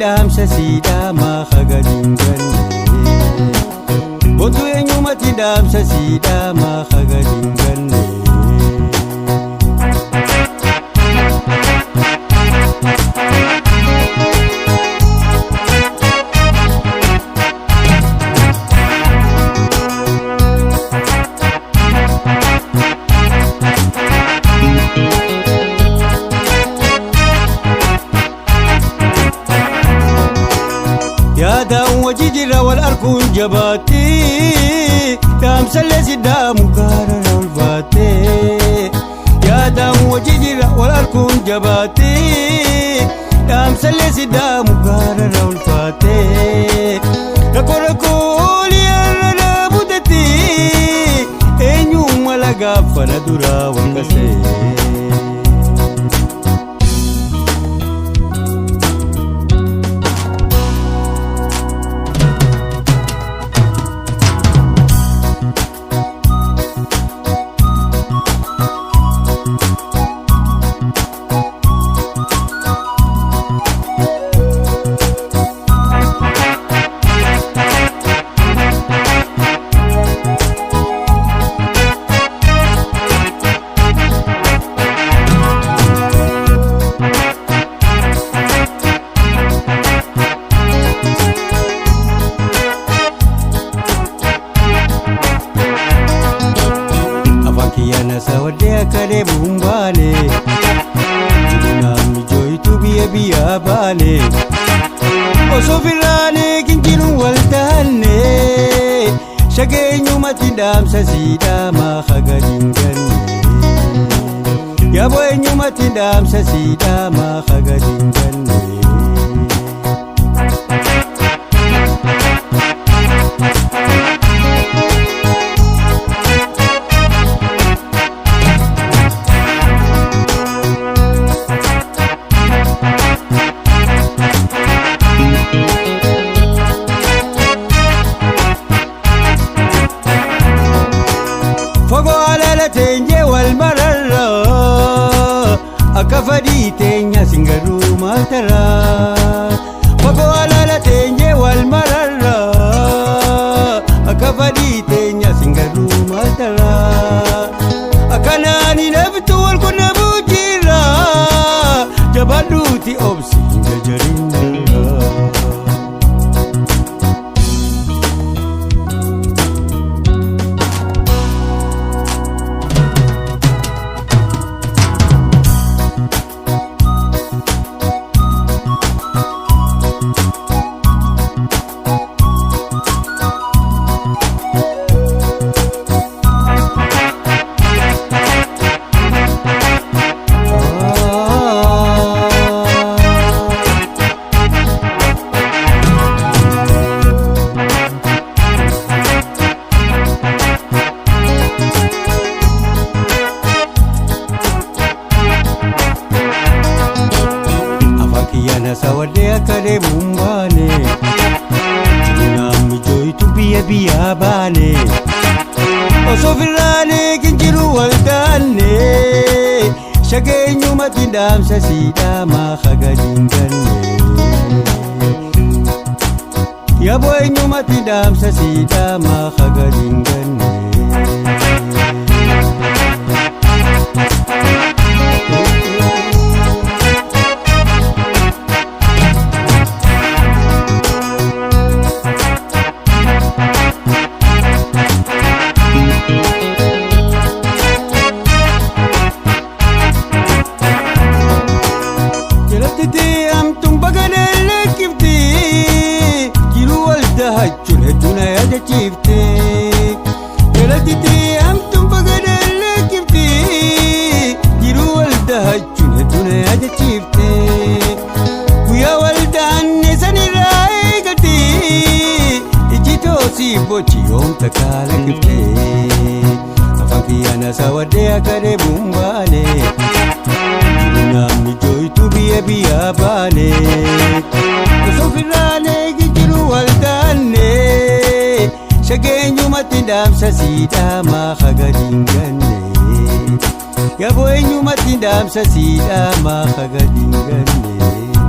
damsa sida ma khagadinganne botu enyumati damsa sida ma khagadinganne يا دام وجدي والأركون جباتي دام سلسي دام مقارنة والفاتي يا دام وجدي والأركون جباتي دام سلسي دام مقارنة والفاتي ركول يا رنا بدتي إنيو ملقا فندرا والكسي Yana sawadya kare bumbale Jina mijoy tu biya bale Oso firane kinjinu waldane Shage nyumati damsa sida ma khagadinganne Ya boy nyumati damsa sida ma khagadinganne tenye wal mararra akafadi tenya singaru matara fago alala tenye wal mararra akafadi tenya singaru matara akanani nabtu wal kunabujira jabaduti obsi ngajarinna Yana sawadya kare bumbane Jina mijoy tu biya bale Oso firane kinjiru waldane Shage nyumati damsa sida ma khagadinganne Ya boy nyumati damsa sida ma khagadinganne hajjun hedduna yaada ciifte galatitee hamtuun bagaadaalee kifte jiruu walda hajjun hedduna yaada ciifte guyyaa waldaanne sanirraa eegate ijjitoo si bochi yoomta kaala kifte afaan kiyyaana sawadhee akaree bumbaale namni jooytu biyya baale osoo firraalee gijiru waldaanne shageenyumatti dhaamsa siidhaa maaqa gadinganne yaboo eenyumatti dhaamsa siidhaa maaqa gadinganne.